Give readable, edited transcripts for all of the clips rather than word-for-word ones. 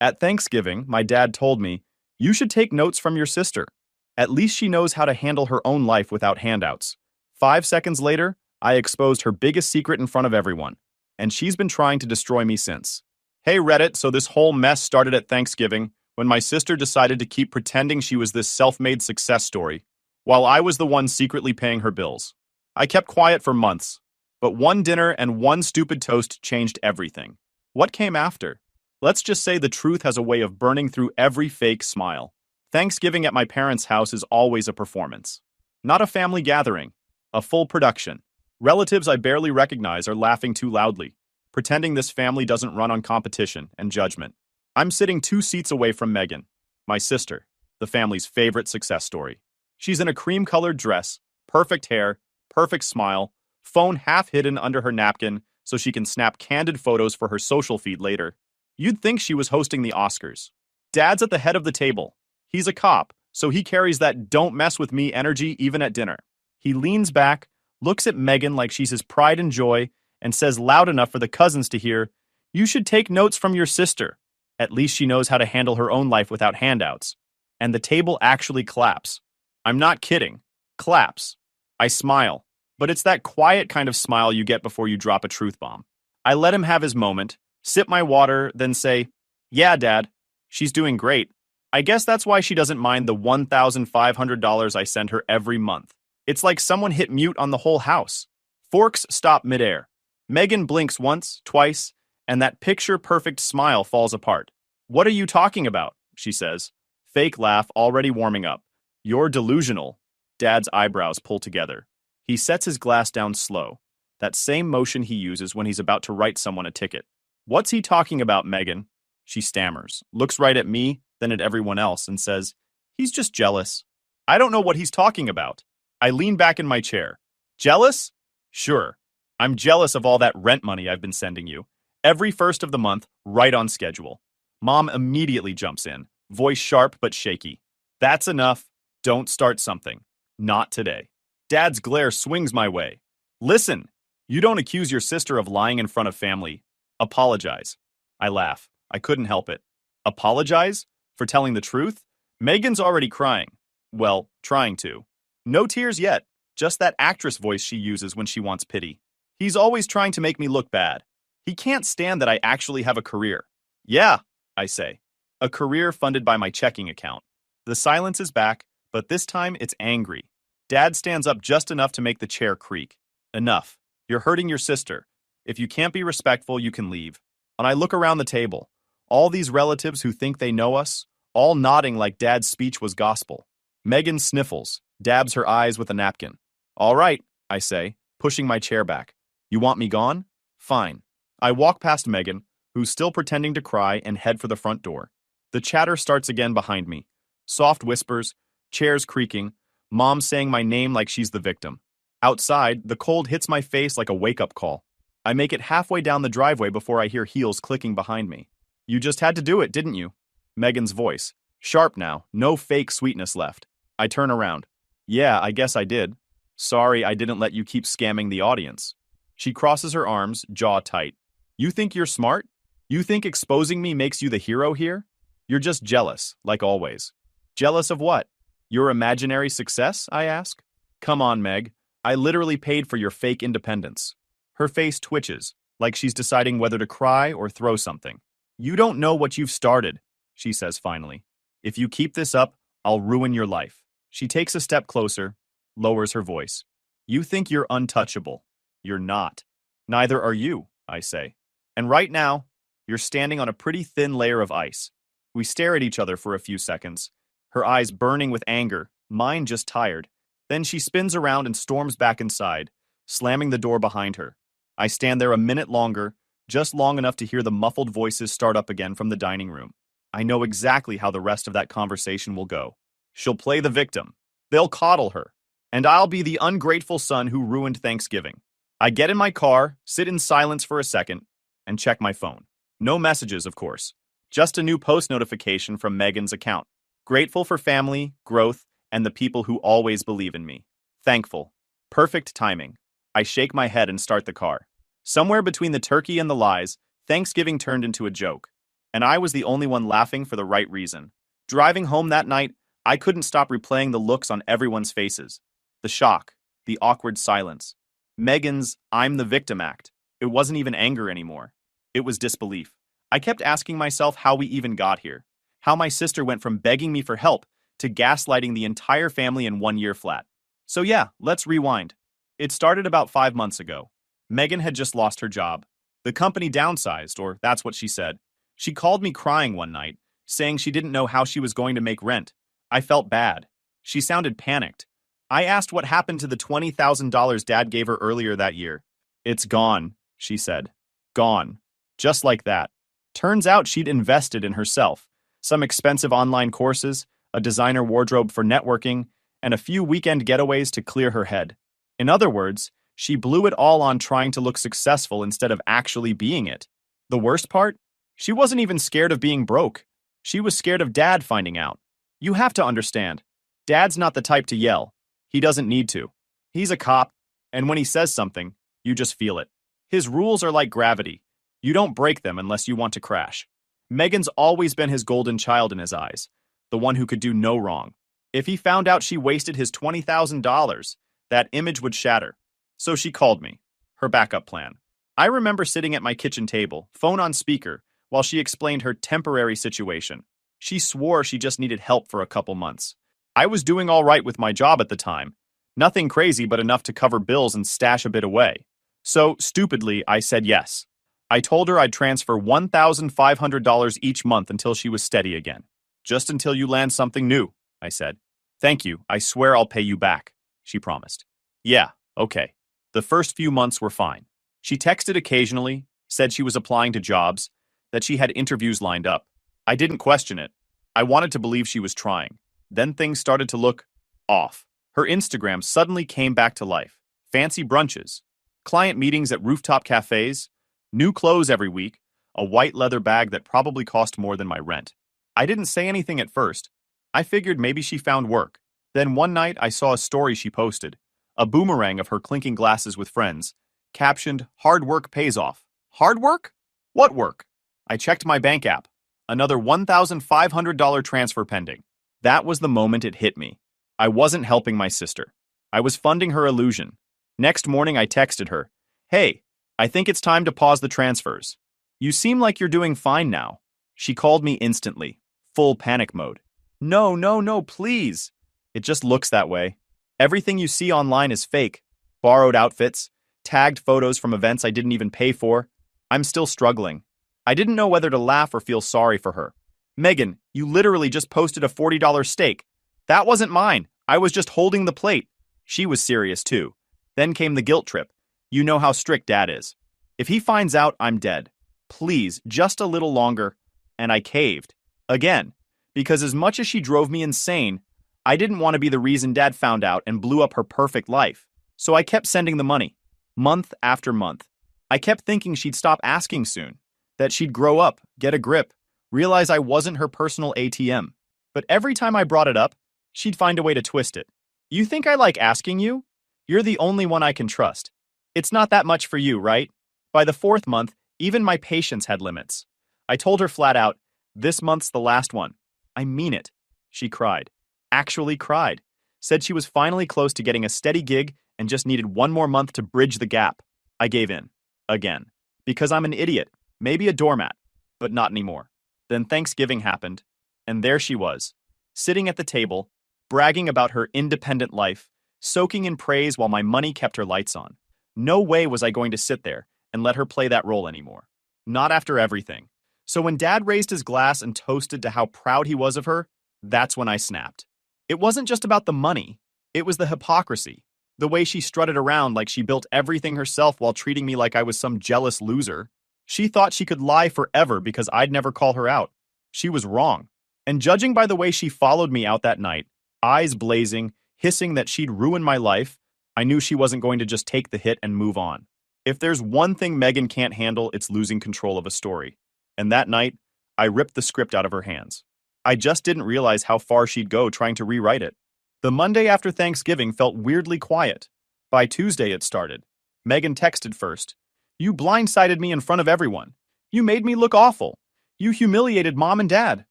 At Thanksgiving, my dad told me, "You should take notes from your sister. At least she knows how to handle her own life without handouts." 5 seconds later, I exposed her biggest secret in front of everyone, and she's been trying to destroy me since. Hey Reddit, so this whole mess started at Thanksgiving when my sister decided to keep pretending she was this self-made success story, while I was the one secretly paying her bills. I kept quiet for months, but one dinner and one stupid toast changed everything. What came after? Let's just say the truth has a way of burning through every fake smile. Thanksgiving at my parents' house is always a performance. Not a family gathering, a full production. Relatives I barely recognize are laughing too loudly, pretending this family doesn't run on competition and judgment. I'm sitting 2 seats away from Megan, my sister, the family's favorite success story. She's in a cream-colored dress, perfect hair, perfect smile, phone half hidden under her napkin so she can snap candid photos for her social feed later. You'd think she was hosting the Oscars. Dad's at the head of the table. He's a cop, so he carries that "don't mess with me" energy even at dinner. He leans back, looks at Megan like she's his pride and joy, and says loud enough for the cousins to hear, "You should take notes from your sister. At least she knows how to handle her own life without handouts." And the table actually claps. I'm not kidding. Claps. I smile, but it's that quiet kind of smile you get before you drop a truth bomb. I let him have his moment, sip my water, then say, "Yeah, Dad, she's doing great. I guess that's why she doesn't mind the $1,500 I send her every month." It's like someone hit mute on the whole house. Forks stop midair. Megan blinks once, twice, and that picture-perfect smile falls apart. "What are you talking about?" she says. Fake laugh already warming up. "You're delusional." Dad's eyebrows pull together. He sets his glass down slow, that same motion he uses when he's about to write someone a ticket. "What's he talking about, Megan?" She stammers, looks right at me, then at everyone else, and says, "He's just jealous." I don't know what he's talking about. I lean back in my chair. Jealous? Sure. I'm jealous of all that rent money I've been sending you. Every first of the month, right on schedule. Mom immediately jumps in, voice sharp but shaky. "That's enough. Don't start something. Not today." Dad's glare swings my way. "Listen, you don't accuse your sister of lying in front of family. Apologize." I laugh. I couldn't help it. Apologize? For telling the truth? Megan's already crying. Well, trying to. No tears yet, just that actress voice she uses when she wants pity. He's always trying to make me look bad. He can't stand that I actually have a career. "Yeah," I say. "A career funded by my checking account." The silence is back, but this time it's angry. Dad stands up just enough to make the chair creak. "Enough. You're hurting your sister. If you can't be respectful, you can leave." And I look around the table. All these relatives who think they know us, all nodding like Dad's speech was gospel. Megan sniffles, dabs her eyes with a napkin. "All right," I say, pushing my chair back. "You want me gone? Fine." I walk past Megan, who's still pretending to cry, and head for the front door. The chatter starts again behind me. Soft whispers, chairs creaking, Mom saying my name like she's the victim. Outside, the cold hits my face like a wake-up call. I make it halfway down the driveway before I hear heels clicking behind me. "You just had to do it, didn't you?" Megan's voice. Sharp now, no fake sweetness left. I turn around. "Yeah, I guess I did. Sorry I didn't let you keep scamming the audience." She crosses her arms, jaw tight. "You think you're smart? You think exposing me makes you the hero here? You're just jealous, like always." "Jealous of what? Your imaginary success?" I ask. "Come on, Meg. I literally paid for your fake independence." Her face twitches, like she's deciding whether to cry or throw something. "You don't know what you've started," she says finally. "If you keep this up, I'll ruin your life." She takes a step closer, lowers her voice. "You think you're untouchable. You're not. Neither are you," I say. "And right now, you're standing on a pretty thin layer of ice." We stare at each other for a few seconds, her eyes burning with anger, mine just tired. Then she spins around and storms back inside, slamming the door behind her. I stand there a minute longer, just long enough to hear the muffled voices start up again from the dining room. I know exactly how the rest of that conversation will go. She'll play the victim. They'll coddle her. And I'll be the ungrateful son who ruined Thanksgiving. I get in my car, sit in silence for a second, and check my phone. No messages, of course. Just a new post notification from Megan's account. Grateful for family, growth, and the people who always believe in me. Thankful. Perfect timing. I shake my head and start the car. Somewhere between the turkey and the lies, Thanksgiving turned into a joke. And I was the only one laughing for the right reason. Driving home that night, I couldn't stop replaying the looks on everyone's faces. The shock, the awkward silence. Megan's "I'm the victim" act. It wasn't even anger anymore. It was disbelief. I kept asking myself how we even got here. How my sister went from begging me for help to gaslighting the entire family in 1 year flat. So yeah, let's rewind. It started about 5 months ago. Megan had just lost her job. The company downsized, or that's what she said. She called me crying one night, saying she didn't know how she was going to make rent. I felt bad. She sounded panicked. I asked what happened to the $20,000 Dad gave her earlier that year. "It's gone," she said. Gone. Just like that. Turns out she'd invested in herself. Some expensive online courses, a designer wardrobe for networking, and a few weekend getaways to clear her head. In other words, she blew it all on trying to look successful instead of actually being it. The worst part? She wasn't even scared of being broke. She was scared of Dad finding out. You have to understand, Dad's not the type to yell. He doesn't need to. He's a cop, and when he says something, you just feel it. His rules are like gravity. You don't break them unless you want to crash. Megan's always been his golden child in his eyes, the one who could do no wrong. If he found out she wasted his $20,000, that image would shatter. So she called me. Her backup plan. I remember sitting at my kitchen table, phone on speaker, while she explained her temporary situation. She swore she just needed help for a couple months. I was doing all right with my job at the time. Nothing crazy, but enough to cover bills and stash a bit away. So, stupidly, I said yes. I told her I'd transfer $1,500 each month until she was steady again. "Just until you land something new," I said. "Thank you, I swear I'll pay you back," she promised. Yeah, okay. The first few months were fine. She texted occasionally, said she was applying to jobs, that she had interviews lined up. I didn't question it. I wanted to believe she was trying. Then things started to look off. Her Instagram suddenly came back to life. Fancy brunches, client meetings at rooftop cafes, new clothes every week, a white leather bag that probably cost more than my rent. I didn't say anything at first. I figured maybe she found work. Then one night I saw a story she posted, a boomerang of her clinking glasses with friends, captioned, "Hard work pays off." Hard work? What work? I checked my bank app. Another $1,500 transfer pending. That was the moment it hit me. I wasn't helping my sister. I was funding her illusion. Next morning I texted her, "Hey, I think it's time to pause the transfers. You seem like you're doing fine now." She called me instantly, full panic mode. "No, no, no, please." It just looks that way. Everything you see online is fake. Borrowed outfits, tagged photos from events I didn't even pay for. I'm still struggling. I didn't know whether to laugh or feel sorry for her. "Megan, you literally just posted a $40 steak. That wasn't mine. I was just holding the plate." She was serious too. Then came the guilt trip. You know how strict Dad is. "If he finds out, I'm dead. Please, just a little longer." And I caved. Again. Because as much as she drove me insane, I didn't want to be the reason Dad found out and blew up her perfect life. So I kept sending the money. Month after month. I kept thinking she'd stop asking soon. That she'd grow up, get a grip, realize I wasn't her personal ATM. But every time I brought it up, she'd find a way to twist it. "You think I like asking you? You're the only one I can trust. It's not that much for you, right?" By the 4th month, even my patience had limits. I told her flat out, "This month's the last one. I mean it." She cried. Actually cried. Said she was finally close to getting a steady gig and just needed one more month to bridge the gap. I gave in. Again. Because I'm an idiot. Maybe a doormat. But not anymore. Then Thanksgiving happened, and there she was, sitting at the table, bragging about her independent life, soaking in praise while my money kept her lights on. No way was I going to sit there and let her play that role anymore. Not after everything. So when Dad raised his glass and toasted to how proud he was of her, that's when I snapped. It wasn't just about the money. It was the hypocrisy. The way she strutted around like she built everything herself while treating me like I was some jealous loser. She thought she could lie forever because I'd never call her out. She was wrong. And judging by the way she followed me out that night, eyes blazing, hissing that she'd ruin my life, I knew she wasn't going to just take the hit and move on. If there's one thing Megan can't handle, it's losing control of a story. And that night, I ripped the script out of her hands. I just didn't realize how far she'd go trying to rewrite it. The Monday after Thanksgiving felt weirdly quiet. By Tuesday it started. Megan texted first. "You blindsided me in front of everyone. You made me look awful. You humiliated mom and dad.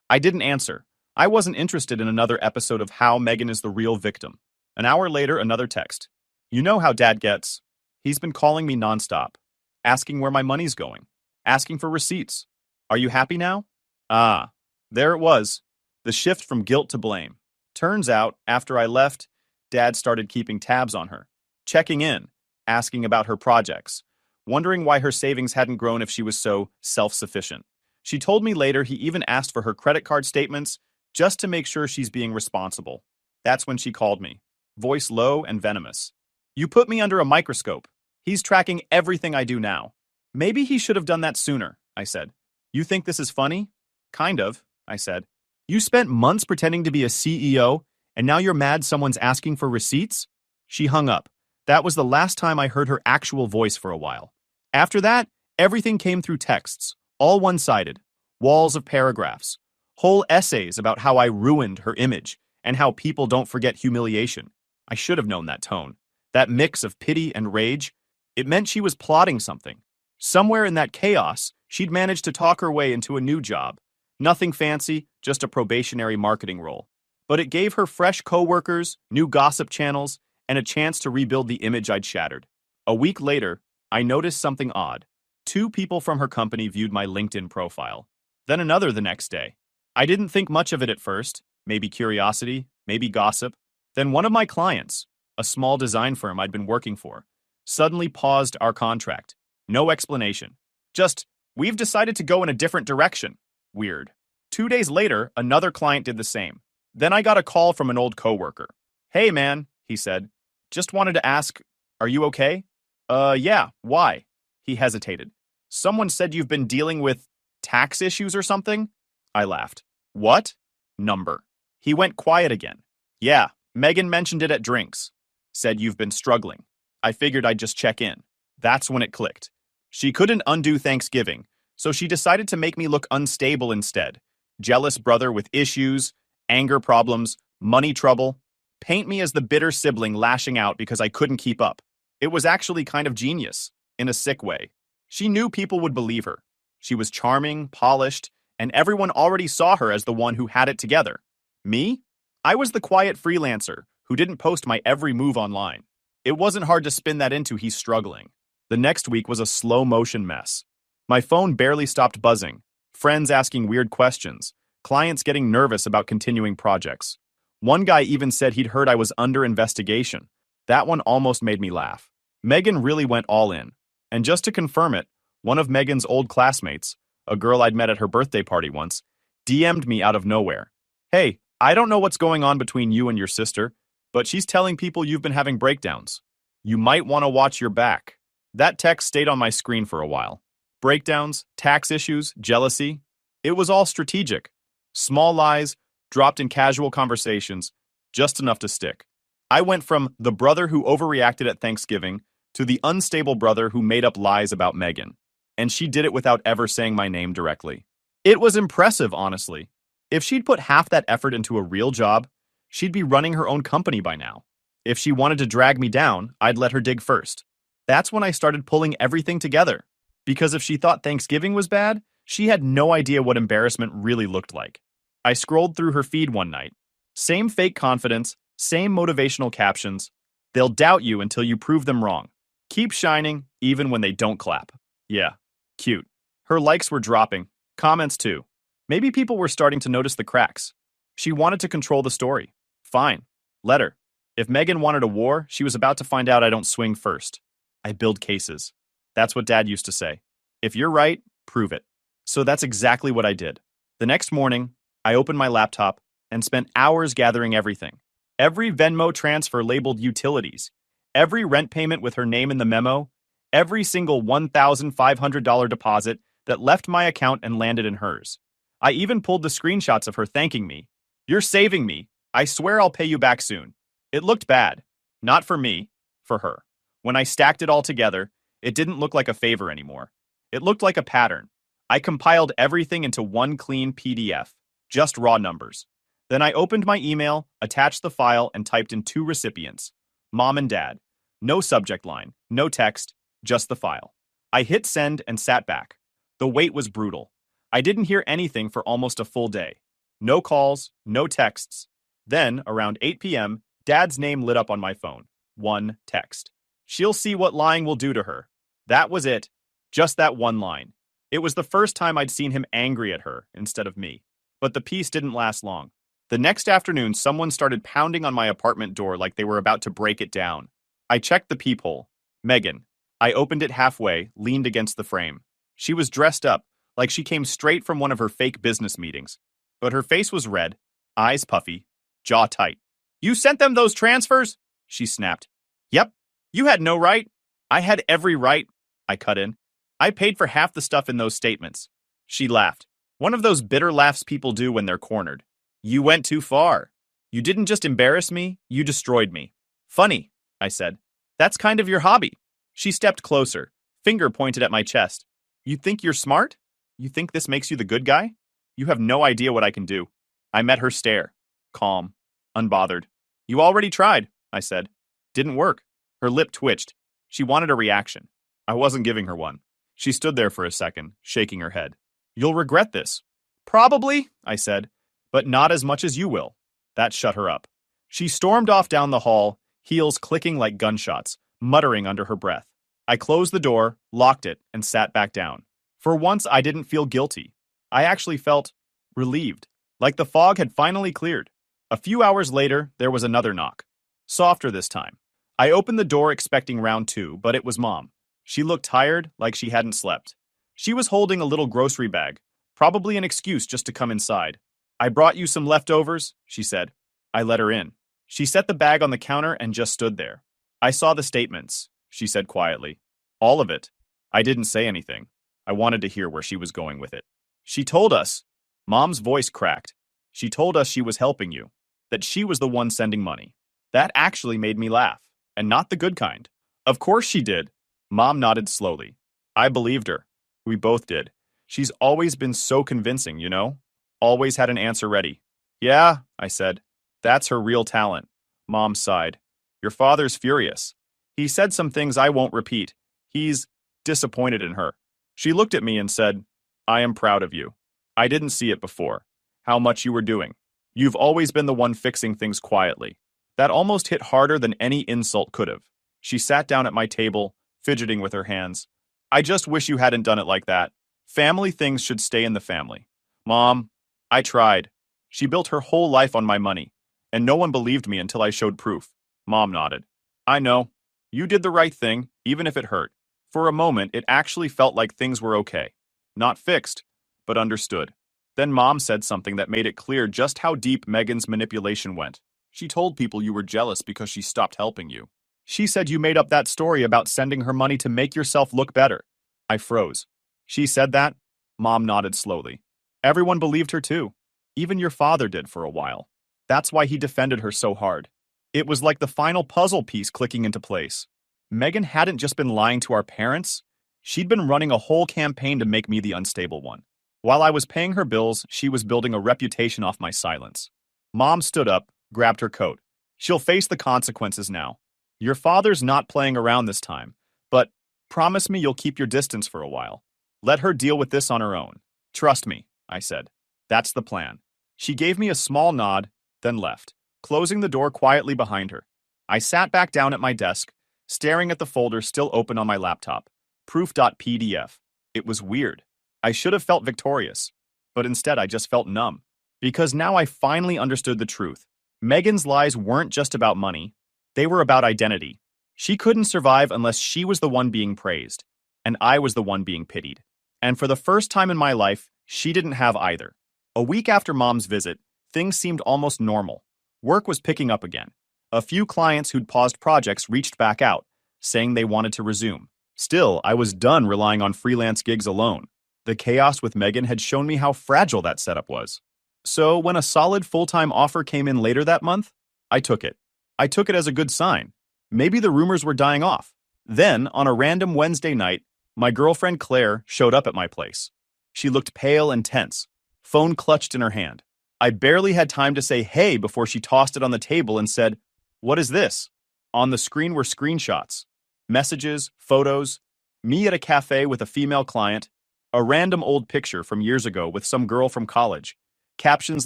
I didn't answer. I wasn't interested in another episode of how Megan is the real victim. An hour later, another text. You know how dad gets. He's been calling me nonstop, asking where my money's going, asking for receipts. Are you happy now? Ah, there it was. The shift from guilt to blame. Turns out, after I left, Dad started keeping tabs on her, checking in, asking about her projects, wondering why her savings hadn't grown if she was so self-sufficient. She told me later he even asked for her credit card statements just to make sure she's being responsible. That's when she called me, voice low and venomous. You put me under a microscope. He's tracking everything I do now. Maybe he should have done that sooner, I said. You think this is funny? Kind of, I said. You spent months pretending to be a CEO, and now you're mad someone's asking for receipts? She hung up. That was the last time I heard her actual voice for a while. After that, everything came through texts, all one-sided, walls of paragraphs, whole essays about how I ruined her image and how people don't forget humiliation. I should have known that tone, that mix of pity and rage. It meant she was plotting something. Somewhere in that chaos, she'd managed to talk her way into a new job. Nothing fancy, just a probationary marketing role. But it gave her fresh coworkers, new gossip channels, and a chance to rebuild the image I'd shattered. A week later, I noticed something odd. 2 people from her company viewed my LinkedIn profile. Then another the next day. I didn't think much of it at first, maybe curiosity, maybe gossip. Then one of my clients, a small design firm I'd been working for, suddenly paused our contract. No explanation. Just, we've decided to go in a different direction. Weird. 2 days later, another client did the same. Then I got a call from an old coworker. Hey man, he said. Just wanted to ask, are you okay? Yeah, why? He hesitated. Someone said you've been dealing with tax issues or something? I laughed. What? Number. He went quiet again. Yeah, Megan mentioned it at drinks. Said you've been struggling. I figured I'd just check in. That's when it clicked. She couldn't undo Thanksgiving, so she decided to make me look unstable instead. Jealous brother with issues, anger problems, money trouble. Paint me as the bitter sibling lashing out because I couldn't keep up. It was actually kind of genius, in a sick way. She knew people would believe her. She was charming, polished, and everyone already saw her as the one who had it together. Me? I was the quiet freelancer who didn't post my every move online. It wasn't hard to spin that into he's struggling. The next week was a slow-motion mess. My phone barely stopped buzzing, friends asking weird questions, clients getting nervous about continuing projects. One guy even said he'd heard I was under investigation. That one almost made me laugh. Megan really went all in. And just to confirm it, one of Megan's old classmates, a girl I'd met at her birthday party once, DM'd me out of nowhere. Hey, I don't know what's going on between you and your sister, but she's telling people you've been having breakdowns. You might want to watch your back. That text stayed on my screen for a while. Breakdowns, tax issues, jealousy. It was all strategic. Small lies, dropped in casual conversations, just enough to stick. I went from the brother who overreacted at Thanksgiving to the unstable brother who made up lies about Megan. And she did it without ever saying my name directly. It was impressive, honestly. If she'd put half that effort into a real job, she'd be running her own company by now. If she wanted to drag me down, I'd let her dig first. That's when I started pulling everything together. Because if she thought Thanksgiving was bad, she had no idea what embarrassment really looked like. I scrolled through her feed one night. Same fake confidence, same motivational captions. They'll doubt you until you prove them wrong. Keep shining, even when they don't clap. Yeah, cute. Her likes were dropping, comments too. Maybe people were starting to notice the cracks. She wanted to control the story. Fine, let her. If Megan wanted a war, she was about to find out I don't swing first. I build cases. That's what Dad used to say. If you're right, prove it. So that's exactly what I did. The next morning, I opened my laptop and spent hours gathering everything. Every Venmo transfer labeled utilities, every rent payment with her name in the memo, every single $1,500 deposit that left my account and landed in hers. I even pulled the screenshots of her thanking me. You're saving me. I swear I'll pay you back soon. It looked bad. Not for me, for her. When I stacked it all together, it didn't look like a favor anymore. It looked like a pattern. I compiled everything into one clean PDF, just raw numbers. Then I opened my email, attached the file, and typed in 2 recipients, Mom and Dad. No subject line, no text, just the file. I hit send and sat back. The wait was brutal. I didn't hear anything for almost a full day. No calls, no texts. Then, around 8 p.m., Dad's name lit up on my phone. One text. She'll see what lying will do to her. That was it. Just that one line. It was the first time I'd seen him angry at her instead of me. But the peace didn't last long. The next afternoon, someone started pounding on my apartment door like they were about to break it down. I checked the peephole. Megan. I opened it halfway, leaned against the frame. She was dressed up, like she came straight from one of her fake business meetings. But her face was red, eyes puffy, jaw tight. "You sent them those transfers?" she snapped. "Yep. You had no right." "I had every right," I cut in. "I paid for half the stuff in those statements." She laughed. One of those bitter laughs people do when they're cornered. "You went too far. You didn't just embarrass me, you destroyed me." "Funny," I said. "That's kind of your hobby." She stepped closer, finger pointed at my chest. "You think you're smart? You think this makes you the good guy? You have no idea what I can do." I met her stare. Calm. Unbothered. "You already tried," I said. "Didn't work." Her lip twitched. She wanted a reaction. I wasn't giving her one. She stood there for a second, shaking her head. "You'll regret this." "Probably," I said, "but not as much as you will." That shut her up. She stormed off down the hall, heels clicking like gunshots, muttering under her breath. I closed the door, locked it, and sat back down. For once, I didn't feel guilty. I actually felt relieved, like the fog had finally cleared. A few hours later, there was another knock. Softer this time. I opened the door expecting round two, but it was Mom. She looked tired, like she hadn't slept. She was holding a little grocery bag, probably an excuse just to come inside. "I brought you some leftovers," she said. I let her in. She set the bag on the counter and just stood there. "I saw the statements," she said quietly. "All of it." I didn't say anything. I wanted to hear where she was going with it. "She told us." Mom's voice cracked. "She told us she was helping you, that she was the one sending money." That actually made me laugh, and not the good kind. "Of course she did." Mom nodded slowly. I believed her. We both did. She's always been so convincing, you know? Always had an answer ready. "Yeah," I said. "That's her real talent." Mom sighed. "Your father's furious. He said some things I won't repeat. He's disappointed in her." She looked at me and said, "I am proud of you. I didn't see it before. How much you were doing. You've always been the one fixing things quietly." That almost hit harder than any insult could have. She sat down at my table, fidgeting with her hands. "I just wish you hadn't done it like that. Family things should stay in the family." "Mom, I tried." She built her whole life on my money, and no one believed me until I showed proof. Mom nodded. "I know. You did the right thing, even if it hurt." For a moment, it actually felt like things were okay. Not fixed, but understood. Then Mom said something that made it clear just how deep Megan's manipulation went. "She told people you were jealous because she stopped helping you. She said you made up that story about sending her money to make yourself look better." I froze. "She said that?" Mom nodded slowly. "Everyone believed her too. Even your father did for a while. That's why he defended her so hard." It was like the final puzzle piece clicking into place. Megan hadn't just been lying to our parents. She'd been running a whole campaign to make me the unstable one. While I was paying her bills, she was building a reputation off my silence. Mom stood up, grabbed her coat. "She'll face the consequences now. Your father's not playing around this time, but promise me you'll keep your distance for a while. Let her deal with this on her own." "Trust me," I said. "That's the plan." She gave me a small nod, then left, closing the door quietly behind her. I sat back down at my desk, staring at the folder still open on my laptop. Proof.pdf. It was weird. I should have felt victorious, but instead I just felt numb. Because now I finally understood the truth. Megan's lies weren't just about money. They were about identity. She couldn't survive unless she was the one being praised, and I was the one being pitied. And for the first time in my life, she didn't have either. A week after Mom's visit, things seemed almost normal. Work was picking up again. A few clients who'd paused projects reached back out, saying they wanted to resume. Still, I was done relying on freelance gigs alone. The chaos with Megan had shown me how fragile that setup was. So when a solid full-time offer came in later that month, I took it. I took it as a good sign. Maybe the rumors were dying off. Then, on a random Wednesday night, my girlfriend Claire showed up at my place. She looked pale and tense, phone clutched in her hand. I barely had time to say hey before she tossed it on the table and said, "What is this?" On the screen were screenshots, messages, photos, me at a cafe with a female client, A random old picture from years ago with some girl from college. Captions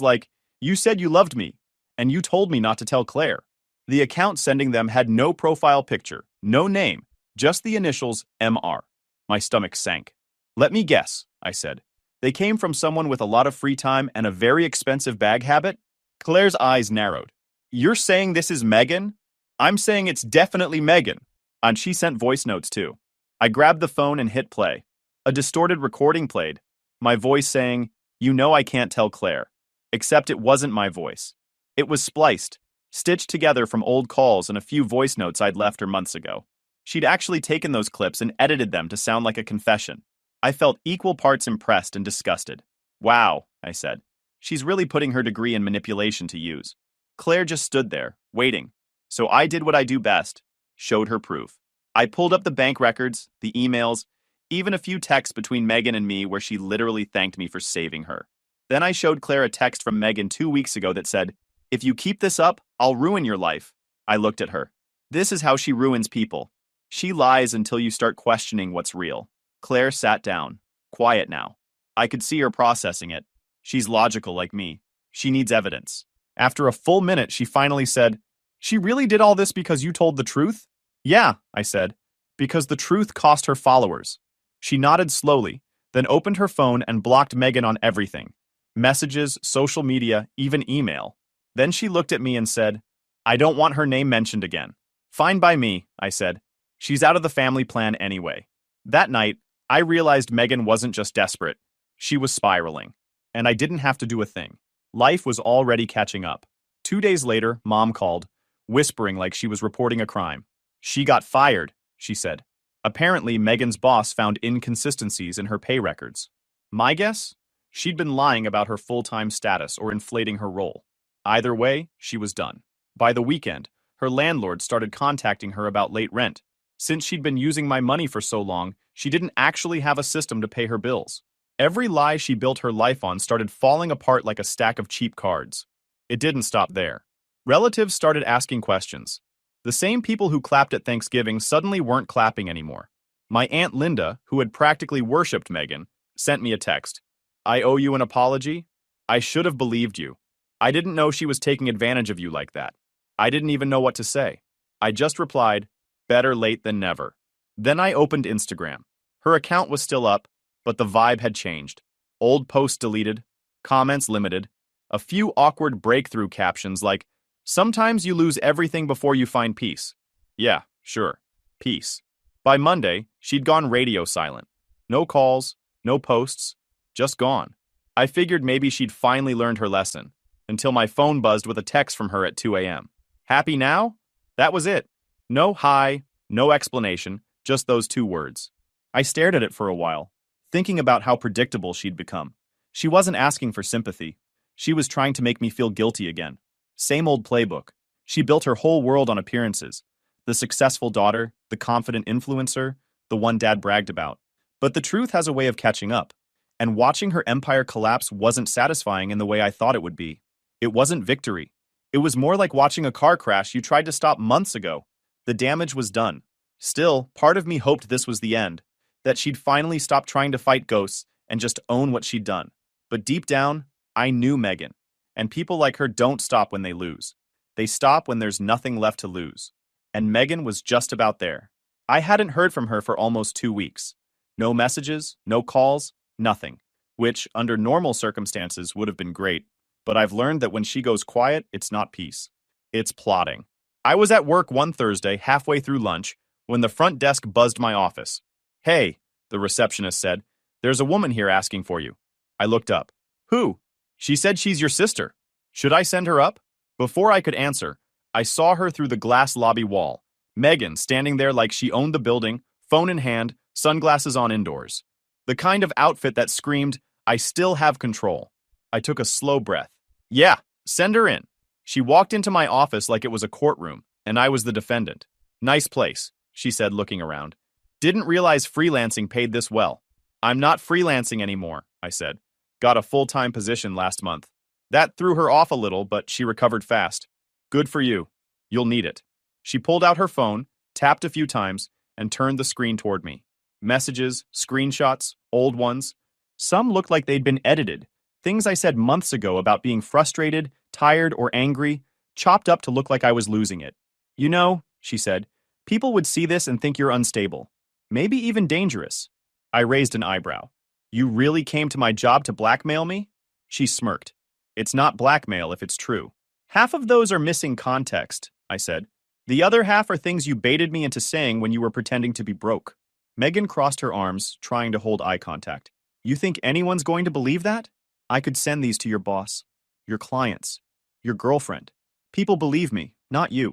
like, "You said you loved me, and you told me not to tell Claire." The account sending them had no profile picture, no name, just the initials MR. My stomach sank. "Let me guess," I said. "They came from someone with a lot of free time and a very expensive bag habit?" Claire's eyes narrowed. "You're saying this is Megan?" "I'm saying it's definitely Megan." And she sent voice notes too. I grabbed the phone and hit play. A distorted recording played, my voice saying, "You know I can't tell Claire." Except it wasn't my voice. It was spliced, stitched together from old calls and a few voice notes I'd left her months ago. She'd actually taken those clips and edited them to sound like a confession. I felt equal parts impressed and disgusted. "Wow," I said. "She's really putting her degree in manipulation to use." Claire just stood there, waiting. So I did what I do best, showed her proof. I pulled up the bank records, the emails, even a few texts between Megan and me where she literally thanked me for saving her. Then I showed Claire a text from Megan 2 weeks ago that said, "If you keep this up, I'll ruin your life." I looked at her. This is how she ruins people. She lies until you start questioning what's real. Claire sat down, quiet now. I could see her processing it. She's logical like me. She needs evidence. After a full minute, she finally said, "She really did all this because you told the truth?" "Yeah," I said, "because the truth cost her followers." She nodded slowly, then opened her phone and blocked Megan on everything. Messages, social media, even email. Then she looked at me and said, "I don't want her name mentioned again." "Fine by me," I said. "She's out of the family plan anyway." That night, I realized Megan wasn't just desperate. She was spiraling. And I didn't have to do a thing. Life was already catching up. 2 days later, Mom called, whispering like she was reporting a crime. "She got fired," she said. Apparently, Megan's boss found inconsistencies in her pay records. My guess? She'd been lying about her full-time status or inflating her role. Either way, she was done. By the weekend, her landlord started contacting her about late rent. Since she'd been using my money for so long, she didn't actually have a system to pay her bills. Every lie she built her life on started falling apart like a stack of cheap cards. It didn't stop there. Relatives started asking questions. The same people who clapped at Thanksgiving suddenly weren't clapping anymore. My Aunt Linda, who had practically worshipped Megan, sent me a text. "I owe you an apology. I should have believed you. I didn't know she was taking advantage of you like that." I didn't even know what to say. I just replied, "Better late than never." Then I opened Instagram. Her account was still up, but the vibe had changed. Old posts deleted, comments limited, a few awkward breakthrough captions like, "Sometimes you lose everything before you find peace." Yeah, sure, peace. By Monday, she'd gone radio silent. No calls, no posts, just gone. I figured maybe she'd finally learned her lesson, until my phone buzzed with a text from her at 2 a.m. "Happy now?" That was it. No hi, no explanation, just those 2 words. I stared at it for a while, thinking about how predictable she'd become. She wasn't asking for sympathy. She was trying to make me feel guilty again. Same old playbook. She built her whole world on appearances. The successful daughter, the confident influencer, the one Dad bragged about. But the truth has a way of catching up. And watching her empire collapse wasn't satisfying in the way I thought it would be. It wasn't victory. It was more like watching a car crash you tried to stop months ago. The damage was done. Still, part of me hoped this was the end, that she'd finally stop trying to fight ghosts and just own what she'd done. But deep down, I knew Megan. And people like her don't stop when they lose. They stop when there's nothing left to lose. And Megan was just about there. I hadn't heard from her for almost 2 weeks. No messages, no calls, nothing. Which, under normal circumstances, would have been great. But I've learned that when she goes quiet, it's not peace. It's plotting. I was at work one Thursday, halfway through lunch, when the front desk buzzed my office. "Hey," the receptionist said, "there's a woman here asking for you." I looked up. "Who?" "She said she's your sister. Should I send her up?" Before I could answer, I saw her through the glass lobby wall. Megan standing there like she owned the building, phone in hand, sunglasses on indoors. The kind of outfit that screamed, "I still have control." I took a slow breath. "Yeah, send her in." She walked into my office like it was a courtroom, and I was the defendant. "Nice place," she said, looking around. "Didn't realize freelancing paid this well." "I'm not freelancing anymore," I said. "Got a full-time position last month." That threw her off a little, but she recovered fast. "Good for you. You'll need it." She pulled out her phone, tapped a few times, and turned the screen toward me. Messages, screenshots, old ones. Some looked like they'd been edited. Things I said months ago about being frustrated, tired, or angry, chopped up to look like I was losing it. You know, she said, people would see this and think you're unstable. Maybe even dangerous. I raised an eyebrow. You really came to my job to blackmail me? She smirked. It's not blackmail if it's true. Half of those are missing context, I said. The other half are things you baited me into saying when you were pretending to be broke. Megan crossed her arms, trying to hold eye contact. You think anyone's going to believe that? I could send these to your boss, your clients, your girlfriend. People believe me, not you.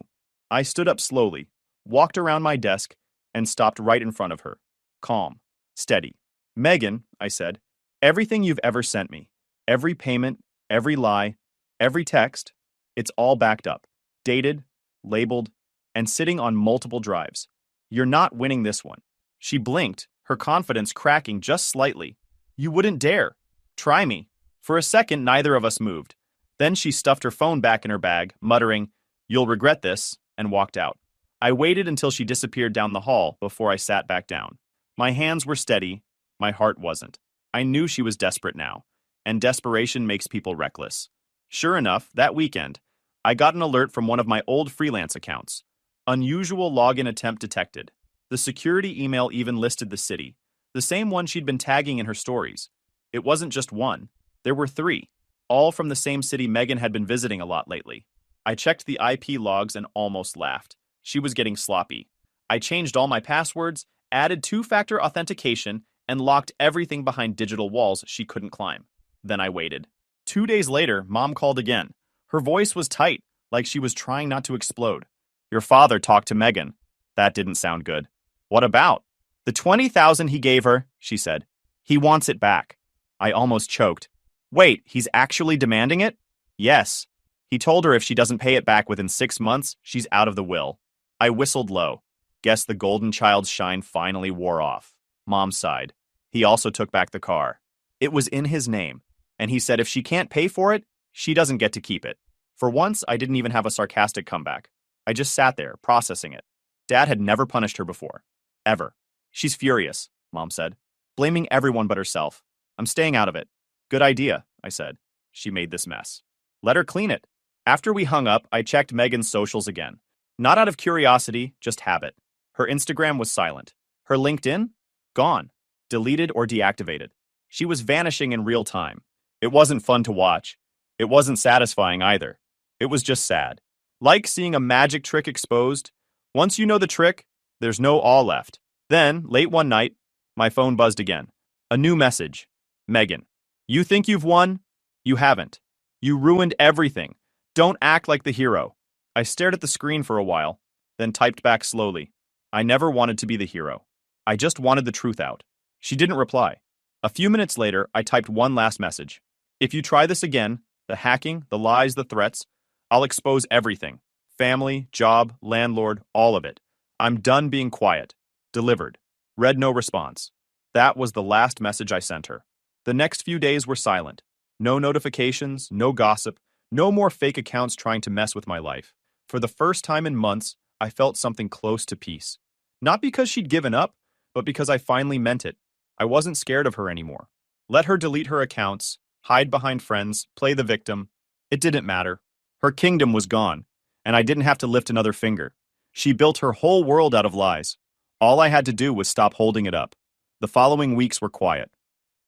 I stood up slowly, walked around my desk, and stopped right in front of her. Calm, steady. Megan, I said, everything you've ever sent me, every payment, every lie, every text, it's all backed up, dated, labeled, and sitting on multiple drives. You're not winning this one. She blinked, her confidence cracking just slightly. You wouldn't dare. Try me. For a second, neither of us moved. Then she stuffed her phone back in her bag, muttering, "You'll regret this," and walked out. I waited until she disappeared down the hall before I sat back down. My hands were steady, my heart wasn't. I knew she was desperate now, and desperation makes people reckless. Sure enough, that weekend, I got an alert from one of my old freelance accounts. Unusual login attempt detected. The security email even listed the city, the same one she'd been tagging in her stories. It wasn't just one. There were three, all from the same city Megan had been visiting a lot lately. I checked the IP logs and almost laughed. She was getting sloppy. I changed all my passwords, added two-factor authentication, and locked everything behind digital walls she couldn't climb. Then I waited. 2 days later, Mom called again. Her voice was tight, like she was trying not to explode. Your father talked to Megan. That didn't sound good. What about? The $20,000 he gave her, she said. He wants it back. I almost choked. Wait, he's actually demanding it? Yes. He told her if she doesn't pay it back within 6 months, she's out of the will. I whistled low. Guess the golden child's shine finally wore off. Mom sighed. He also took back the car. It was in his name, and he said if she can't pay for it, she doesn't get to keep it. For once, I didn't even have a sarcastic comeback. I just sat there, processing it. Dad had never punished her before. Ever. She's furious, Mom said, blaming everyone but herself. I'm staying out of it. Good idea, I said. She made this mess. Let her clean it. After we hung up, I checked Megan's socials again. Not out of curiosity, just habit. Her Instagram was silent. Her LinkedIn? Gone. Deleted or deactivated. She was vanishing in real time. It wasn't fun to watch. It wasn't satisfying either. It was just sad. Like seeing a magic trick exposed. Once you know the trick, there's no awe left. Then, late one night, my phone buzzed again. A new message. Megan. You think you've won? You haven't. You ruined everything. Don't act like the hero. I stared at the screen for a while, then typed back slowly. I never wanted to be the hero. I just wanted the truth out. She didn't reply. A few minutes later, I typed one last message. If you try this again, the hacking, the lies, the threats, I'll expose everything. Family, job, landlord, all of it. I'm done being quiet. Delivered. Read no response. That was the last message I sent her. The next few days were silent. No notifications, no gossip, no more fake accounts trying to mess with my life. For the first time in months, I felt something close to peace. Not because she'd given up, but because I finally meant it. I wasn't scared of her anymore. Let her delete her accounts, hide behind friends, play the victim. It didn't matter. Her kingdom was gone, and I didn't have to lift another finger. She built her whole world out of lies. All I had to do was stop holding it up. The following weeks were quiet.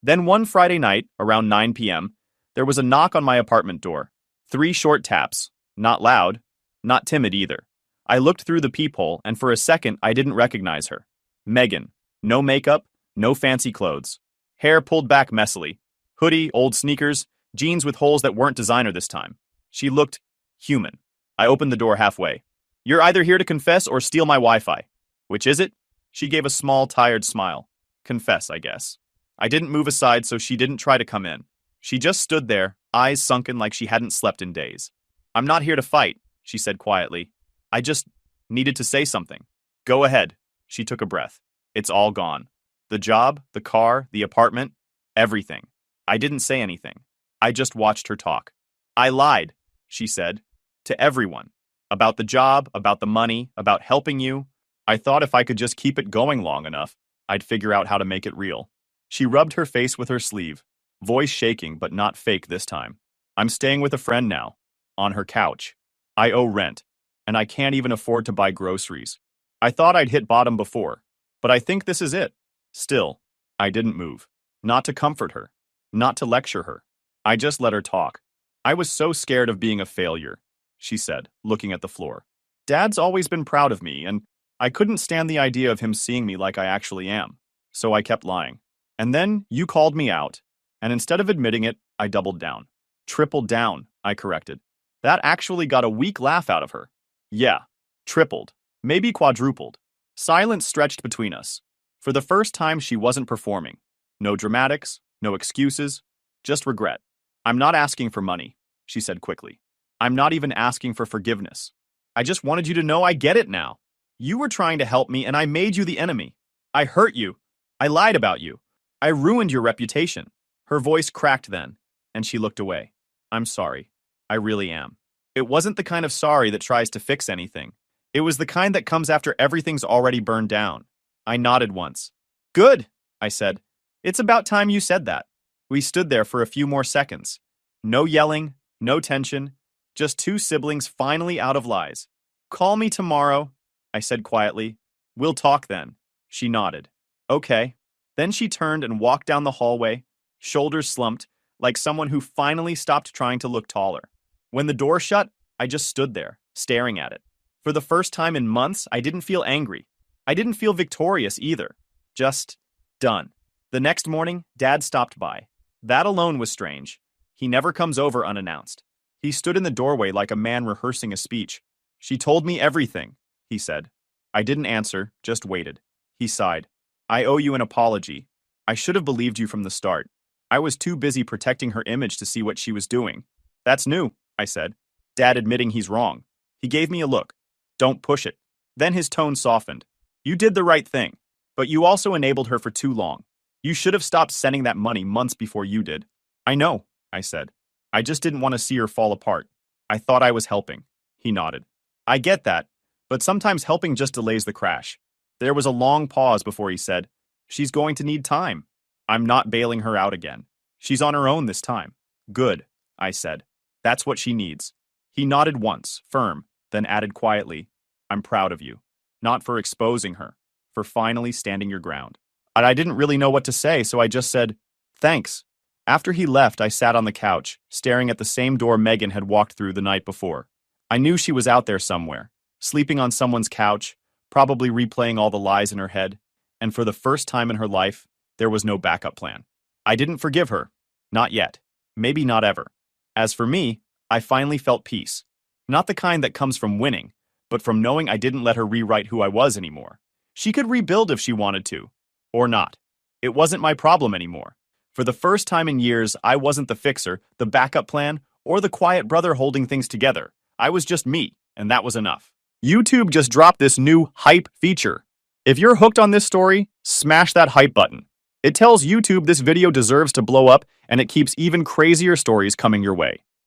Then one Friday night, around 9 p.m., there was a knock on my apartment door. 3 short taps. Not loud, not timid either. I looked through the peephole, and for a second, I didn't recognize her. Megan. No makeup, no fancy clothes. Hair pulled back messily. Hoodie, old sneakers, jeans with holes that weren't designer this time. She looked human. I opened the door halfway. You're either here to confess or steal my Wi-Fi. Which is it? She gave a small, tired smile. Confess, I guess. I didn't move aside, so she didn't try to come in. She just stood there, eyes sunken like she hadn't slept in days. I'm not here to fight, she said quietly. I just needed to say something. Go ahead. She took a breath. It's all gone. The job, the car, the apartment, everything. I didn't say anything. I just watched her talk. I lied, she said, to everyone. About the job, about the money, about helping you. I thought if I could just keep it going long enough. I'd figure out how to make it real. She rubbed her face with her sleeve, voice shaking but not fake this time. I'm staying with a friend now, on her couch. I owe rent, and I can't even afford to buy groceries. I thought I'd hit bottom before, but I think this is it. Still, I didn't move. Not to comfort her, not to lecture her. I just let her talk. I was so scared of being a failure, she said, looking at the floor. Dad's always been proud of me, and I couldn't stand the idea of him seeing me like I actually am. So I kept lying. And then you called me out, and instead of admitting it, I doubled down. Tripled down, I corrected. That actually got a weak laugh out of her. Yeah, tripled, maybe quadrupled. Silence stretched between us. For the first time, she wasn't performing. No dramatics, no excuses, just regret. I'm not asking for money, she said quickly. I'm not even asking for forgiveness. I just wanted you to know I get it now. You were trying to help me, and I made you the enemy. I hurt you. I lied about you. I ruined your reputation. Her voice cracked then, and she looked away. I'm sorry. I really am. It wasn't the kind of sorry that tries to fix anything. It was the kind that comes after everything's already burned down. I nodded once. Good, I said. It's about time you said that. We stood there for a few more seconds. No yelling, no tension, just two siblings finally out of lies. Call me tomorrow, I said quietly. We'll talk then. She nodded. Okay. Then she turned and walked down the hallway, shoulders slumped, like someone who finally stopped trying to look taller. When the door shut, I just stood there, staring at it. For the first time in months, I didn't feel angry. I didn't feel victorious either. Just done. The next morning, Dad stopped by. That alone was strange. He never comes over unannounced. He stood in the doorway like a man rehearsing a speech. She told me everything, he said. I didn't answer, just waited. He sighed. I owe you an apology. I should have believed you from the start. I was too busy protecting her image to see what she was doing. That's new, I said. Dad admitting he's wrong. He gave me a look. Don't push it. Then his tone softened. You did the right thing, but you also enabled her for too long. You should have stopped sending that money months before you did. I know, I said. I just didn't want to see her fall apart. I thought I was helping. He nodded. I get that, but sometimes helping just delays the crash. There was a long pause before he said, She's going to need time. I'm not bailing her out again. She's on her own this time. Good, I said. That's what she needs. He nodded once, firm, then added quietly, I'm proud of you. Not for exposing her, for finally standing your ground. And I didn't really know what to say, so I just said, thanks. After he left, I sat on the couch, staring at the same door Megan had walked through the night before. I knew she was out there somewhere, sleeping on someone's couch, probably replaying all the lies in her head, and for the first time in her life, there was no backup plan. I didn't forgive her. Not yet. Maybe not ever. As for me, I finally felt peace. Not the kind that comes from winning, but from knowing I didn't let her rewrite who I was anymore. She could rebuild if she wanted to. Or not. It wasn't my problem anymore. For the first time in years, I wasn't the fixer, the backup plan, or the quiet brother holding things together. I was just me, and that was enough. YouTube just dropped this new hype feature. If you're hooked on this story, smash that hype button. It tells YouTube this video deserves to blow up, and it keeps even crazier stories coming your way.